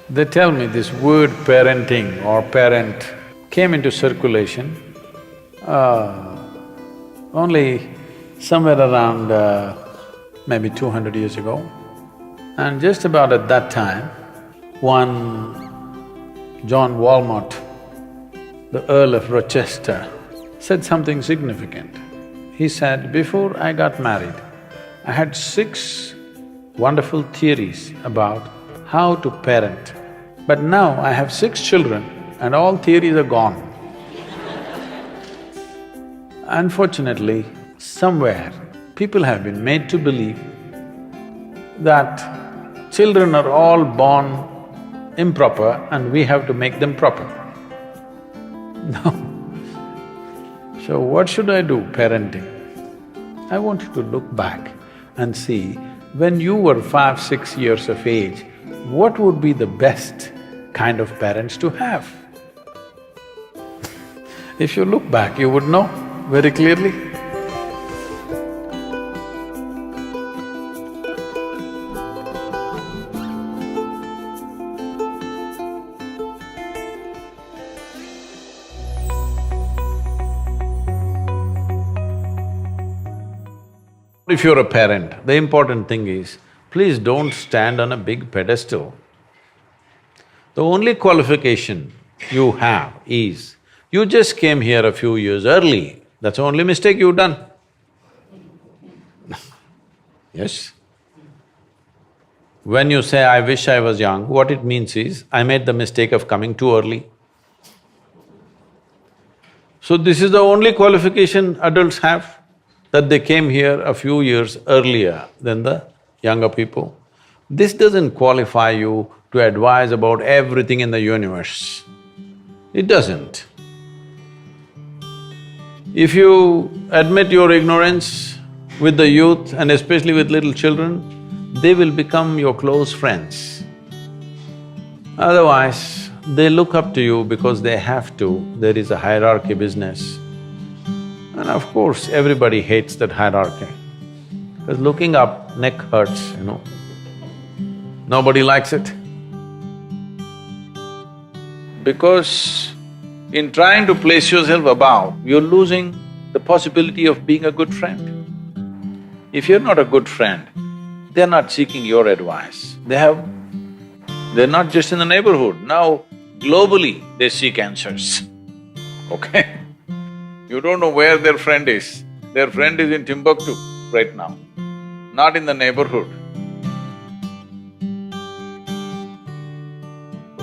They tell me this word parenting or parent came into circulation only somewhere around maybe 200 years ago. And just about at that time, one John Walmart, the Earl of Rochester, said something significant. He said, before I got married, I had 6 wonderful theories about how to parent. But now I have 6 children and all theories are gone. Unfortunately, somewhere people have been made to believe that children are all born improper and we have to make them proper. No. So what should I do parenting? I want you to look back and see, when you were 5, 6 years of age, what would be the best kind of parents to have? If you look back, you would know very clearly. If you're a parent, the important thing is, please don't stand on a big pedestal. The only qualification you have is, you just came here a few years early, that's the only mistake you've done. Yes? When you say, I wish I was young, what it means is, I made the mistake of coming too early. So this is the only qualification adults have, that they came here a few years earlier than the younger people. This doesn't qualify you to advise about everything in the universe. It doesn't. If you admit your ignorance with the youth and especially with little children, they will become your close friends. Otherwise, they look up to you because they have to, there is a hierarchy business. And of course, everybody hates that hierarchy, because looking up, neck hurts, you know. Nobody likes it. Because in trying to place yourself above, you're losing the possibility of being a good friend. If you're not a good friend, they're not seeking your advice. They're not just in the neighborhood, now globally they seek answers, okay? You don't know where their friend is. Their friend is in Timbuktu right now, not in the neighborhood.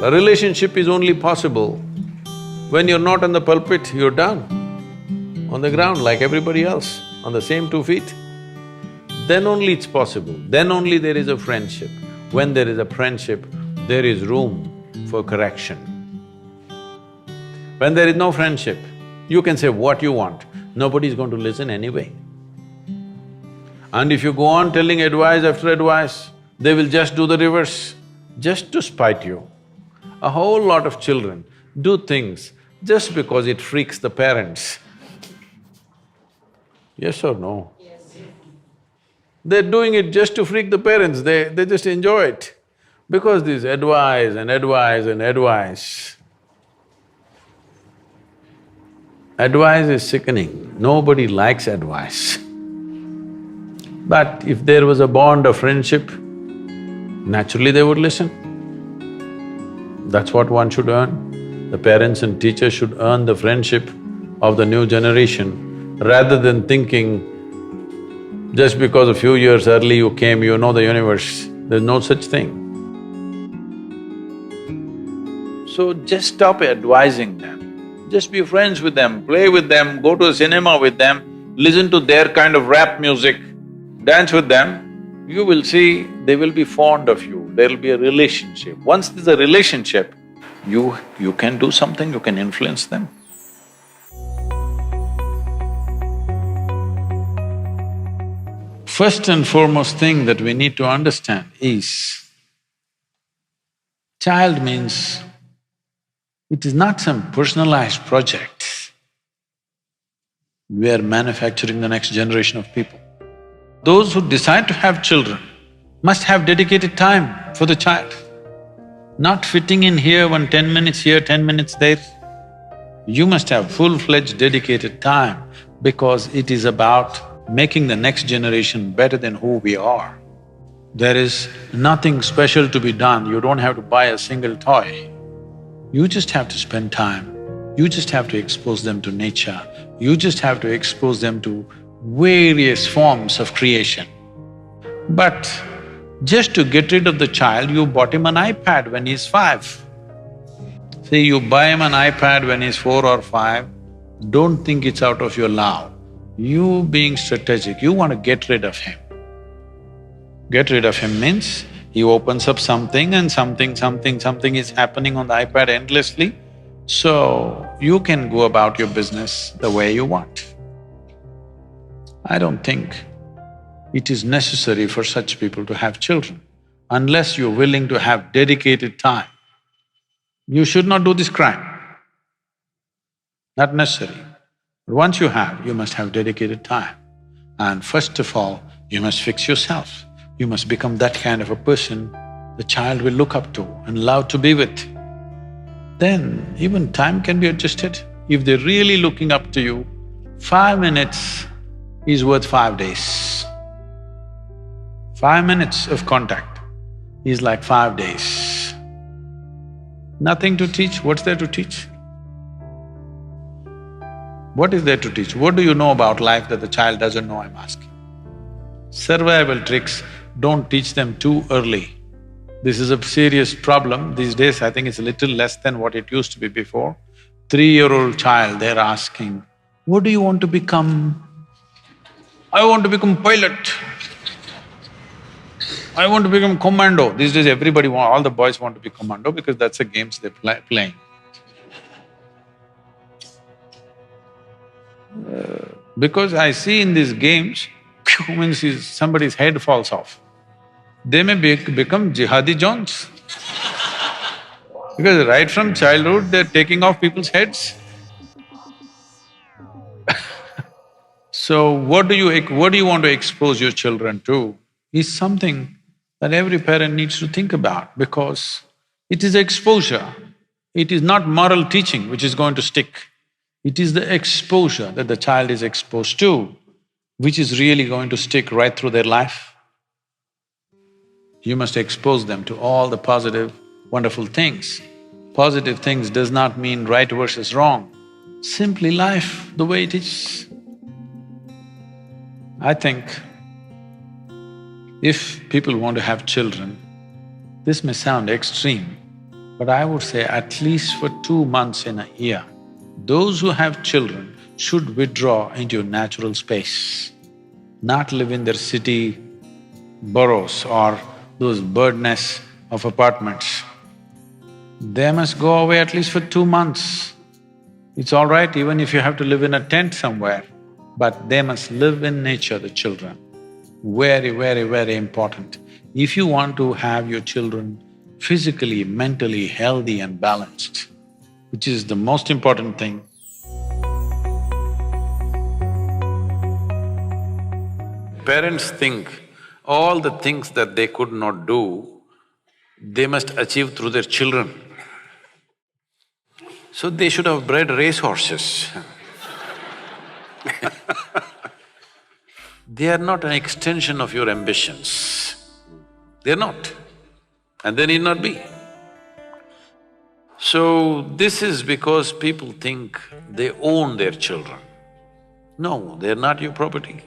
A relationship is only possible when you're not on the pulpit, you're down on the ground like everybody else, on the same 2 feet. Then only it's possible, then only there is a friendship. When there is a friendship, there is room for correction. When there is no friendship, you can say what you want, nobody's going to listen anyway. And if you go on telling advice after advice, they will just do the reverse, just to spite you. A whole lot of children do things just because it freaks the parents. Yes or no? Yes. They're doing it just to freak the parents, they just enjoy it. Because this advice and advice and advice. Advice is sickening, nobody likes advice. But if there was a bond of friendship, naturally they would listen. That's what one should earn. The parents and teachers should earn the friendship of the new generation, rather than thinking, just because a few years early you came, you know the universe. There's no such thing. So just stop advising them. Just be friends with them, play with them, go to a cinema with them, listen to their kind of rap music, dance with them. You will see they will be fond of you, there'll be a relationship. Once there's a relationship, you can do something, you can influence them. First and foremost thing that we need to understand is, child means it is not some personalized project. We are manufacturing the next generation of people. Those who decide to have children must have dedicated time for the child. not fitting in here, 10 minutes here, 10 minutes there. You must have full-fledged dedicated time because it is about making the next generation better than who we are. There is nothing special to be done, you don't have to buy a single toy. You just have to spend time, you just have to expose them to nature, you just have to expose them to various forms of creation. But just to get rid of the child, you bought him an iPad when he's 5. See, you buy him an iPad when he's 4 or 5, don't think it's out of your love. You being strategic, you want to get rid of him. Get rid of him means he opens up something and something is happening on the iPad endlessly, so you can go about your business the way you want. I don't think it is necessary for such people to have children, unless you're willing to have dedicated time. You should not do this crime, not necessary. But once you have, you must have dedicated time. And first of all, you must fix yourself. You must become that kind of a person the child will look up to and love to be with. Then even time can be adjusted. If they're really looking up to you, 5 minutes is worth 5 days. 5 minutes of contact is like 5 days. Nothing to teach, what's there to teach? What is there to teach? What do you know about life that the child doesn't know, I'm asking? Survival tricks, don't teach them too early. This is a serious problem. These days, I think it's a little less than what it used to be before. 3-year-old child, they're asking, what do you want to become? I want to become pilot. I want to become commando. These days all the boys want to be commando because that's the games they're playing. Because I see in these games, means somebody's head falls off. They may become jihadi Johns. Because right from childhood, they're taking off people's heads. So what do you want to expose your children to is something that every parent needs to think about, because it is exposure. It is not moral teaching which is going to stick. It is the exposure that the child is exposed to which is really going to stick right through their life. You must expose them to all the positive, wonderful things. Positive things does not mean right versus wrong, simply life the way it is. I think if people want to have children, this may sound extreme, but I would say at least for 2 months in a year, those who have children should withdraw into a natural space, not live in their city boroughs or those bird nests of apartments. They must go away at least for 2 months. It's all right even if you have to live in a tent somewhere, but they must live in nature, the children. Very, very, very important. If you want to have your children physically, mentally healthy and balanced, which is the most important thing, parents think all the things that they could not do, they must achieve through their children. So they should have bred racehorses. They are not an extension of your ambitions. They're not, and they need not be. So this is because people think they own their children. No, they're not your property.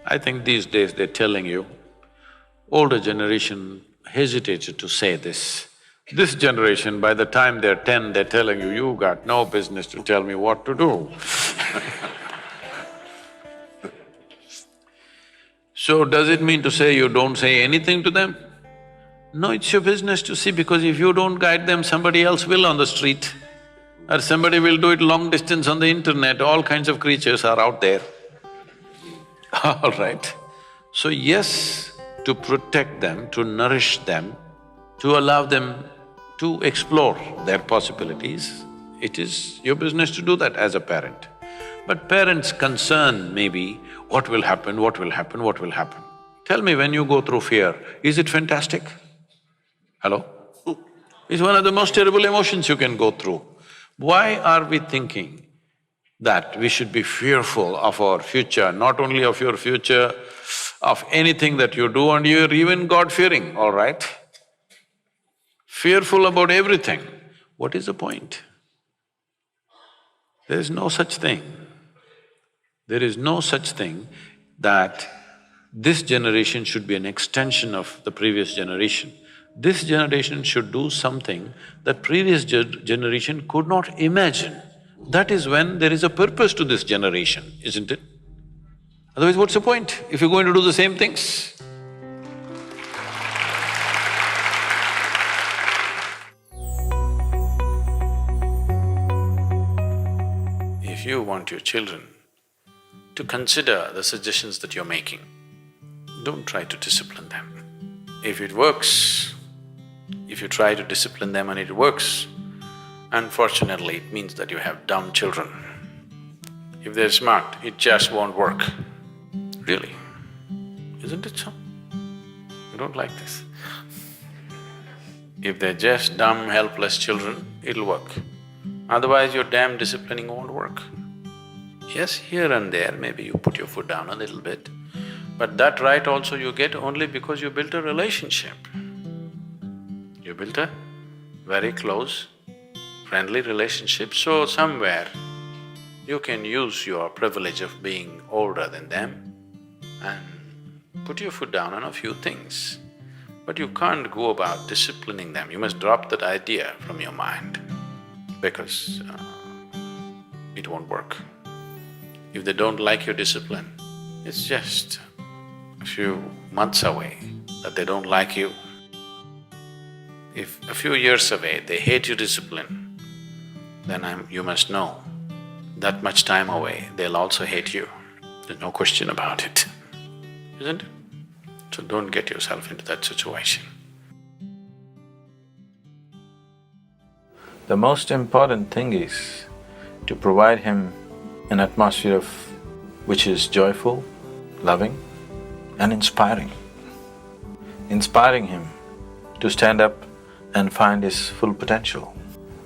I think these days they're telling you, older generation hesitated to say this. This generation, by the time they're 10, they're telling you, you got no business to tell me what to do. So does it mean to say you don't say anything to them? No, it's your business to see, because if you don't guide them, somebody else will on the street, or somebody will do it long distance on the internet, all kinds of creatures are out there. All right. So yes, to protect them, to nourish them, to allow them to explore their possibilities, it is your business to do that as a parent. But parents' concern may be, what will happen, what will happen, what will happen? Tell me, when you go through fear, is it fantastic? Hello? It's one of the most terrible emotions you can go through. Why are we thinking that we should be fearful of our future, not only of your future, of anything that you do, and you're even God-fearing, all right? Fearful about everything. What is the point? There is no such thing. There is no such thing that this generation should be an extension of the previous generation. This generation should do something that previous generation could not imagine. That is when there is a purpose to this generation, isn't it? Otherwise, what's the point if you're going to do the same things? If you want your children to consider the suggestions that you're making, don't try to discipline them. If it works, if you try to discipline them and it works, unfortunately, it means that you have dumb children. If they're smart, it just won't work. Really, isn't it so? You don't like this. If they're just dumb, helpless children, it'll work. Otherwise, your damn disciplining won't work. Yes, here and there, maybe you put your foot down a little bit, but that right also you get only because you built a relationship. You built a very close, friendly relationship, so somewhere you can use your privilege of being older than them and put your foot down on a few things. But you can't go about disciplining them, you must drop that idea from your mind because it won't work. If they don't like your discipline, it's just a few months away that they don't like you. If a few years away they hate your discipline, then you must know that much time away they'll also hate you. There's no question about it, isn't it? So don't get yourself into that situation. The most important thing is to provide him an atmosphere which is joyful, loving and inspiring. Inspiring him to stand up and find his full potential.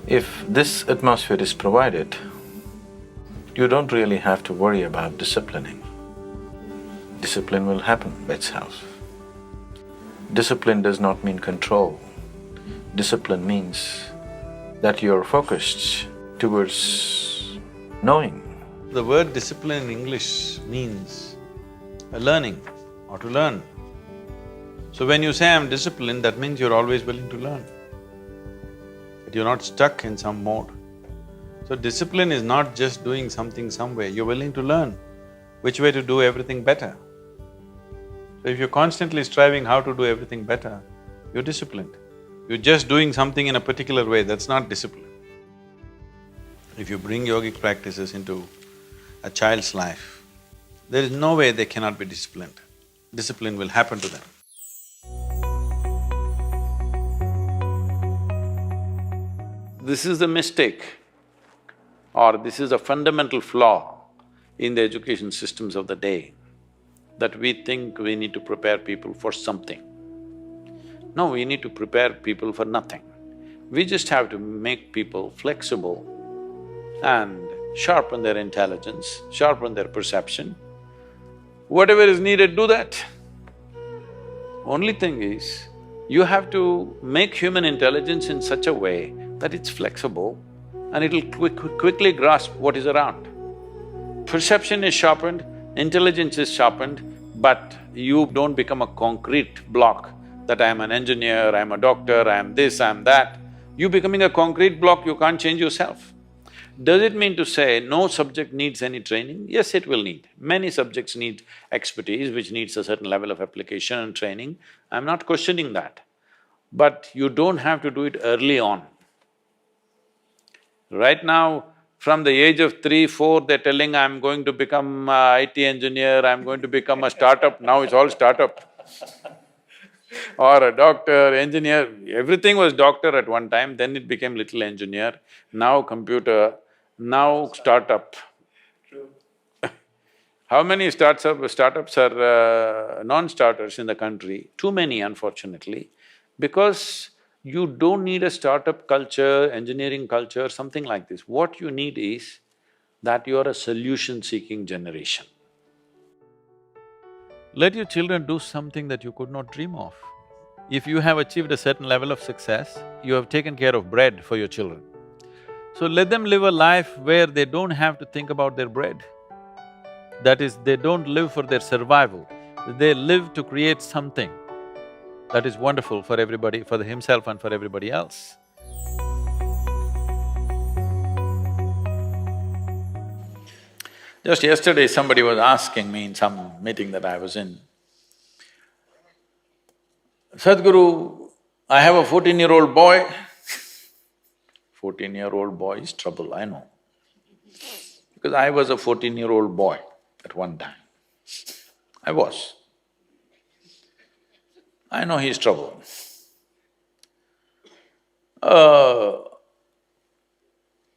If this atmosphere is provided, you don't really have to worry about disciplining. Discipline will happen by itself. Discipline does not mean control. Discipline means that you're focused towards knowing. The word discipline in English means a learning or to learn. So when you say, I'm disciplined, that means you're always willing to learn. That you're not stuck in some mode. So discipline is not just doing something some way, you're willing to learn which way to do everything better. So if you're constantly striving how to do everything better, you're disciplined. You're just doing something in a particular way, that's not discipline. If you bring yogic practices into a child's life, there is no way they cannot be disciplined. Discipline will happen to them. This is the mistake, or this is a fundamental flaw in the education systems of the day, that we think we need to prepare people for something. No, we need to prepare people for nothing. We just have to make people flexible and sharpen their intelligence, sharpen their perception. Whatever is needed, do that. Only thing is, you have to make human intelligence in such a way that it's flexible and it'll quickly grasp what is around. Perception is sharpened, intelligence is sharpened, but you don't become a concrete block that I'm an engineer, I'm a doctor, I'm this, I'm that. You becoming a concrete block, you can't change yourself. Does it mean to say no subject needs any training? Yes, it will need. Many subjects need expertise, which needs a certain level of application and training. I'm not questioning that. But you don't have to do it early on. Right now, from the age of 3, 4, they're telling, I'm going to become a IT engineer, I'm going to become a startup, now it's all startup. Or a doctor, engineer, everything was doctor at one time, then it became little engineer, now computer, now startup. True. How many startups are non-starters in the country? Too many, unfortunately, because You don't need a startup culture, engineering culture, something like this. What you need is that you are a solution-seeking generation. Let your children do something that you could not dream of. If you have achieved a certain level of success, you have taken care of bread for your children. So let them live a life where they don't have to think about their bread. That is, they don't live for their survival, they live to create something that is wonderful for everybody, for himself and for everybody else. Just yesterday, somebody was asking me in some meeting that I was in, Sadhguru, I have a 14-year-old boy. 14-year-old boy is trouble, I know. Because I was a 14-year-old boy at one time. I was. I know he's trouble. The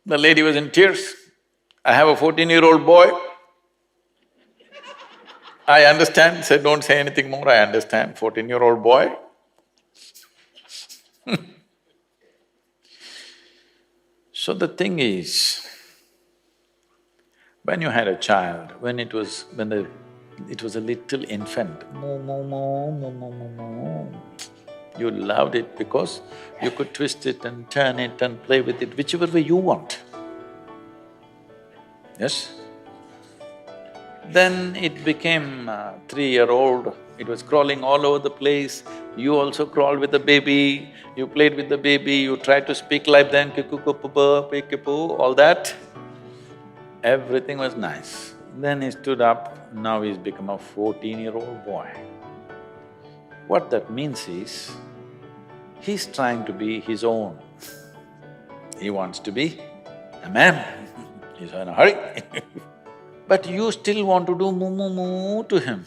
lady was in tears. I have a 14-year-old boy. I understand, said, don't say anything more, I understand, 14-year-old boy. So the thing is, when you had a child, when it was a little infant, moo, moo, moo, moo, moo, moo, moo, you loved it because you could twist it and turn it and play with it whichever way you want. Yes? Then it became 3-year-old, it was crawling all over the place, you also crawled with the baby, you played with the baby, you tried to speak like them, all that. Everything was nice. Then he stood up, now he's become a 14-year-old boy. What that means is, he's trying to be his own. He wants to be a man, he's in a hurry. But you still want to do moo moo moo to him.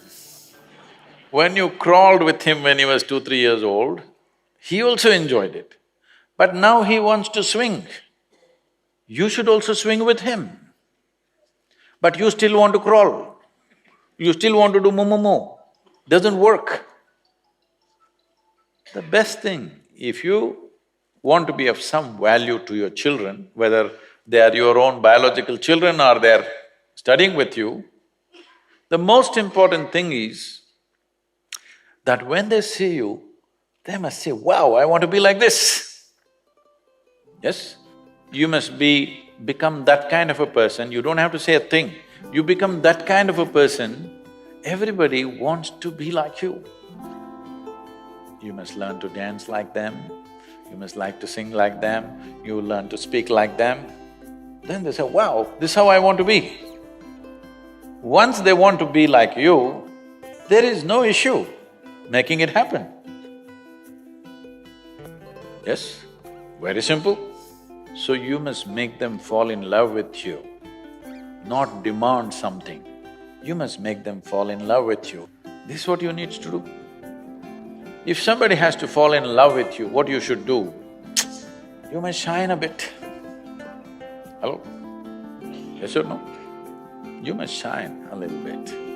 When you crawled with him when he was 2, 3 years old, he also enjoyed it. But now he wants to swing. You should also swing with him. But you still want to crawl. You still want to do moo moo moo. Doesn't work. The best thing, if you want to be of some value to your children, whether they are your own biological children or they're studying with you, the most important thing is that when they see you, they must say, wow, I want to be like this. Yes? You must become that kind of a person, you don't have to say a thing. You become that kind of a person, everybody wants to be like you. You must learn to dance like them, you must like to sing like them, you learn to speak like them. Then they say, wow, this is how I want to be. Once they want to be like you, there is no issue making it happen. Yes? Very simple. So you must make them fall in love with you, not demand something. You must make them fall in love with you. This is what you need to do. If somebody has to fall in love with you, what you should do? You must shine a bit. Hello? Yes or no? You must shine a little bit.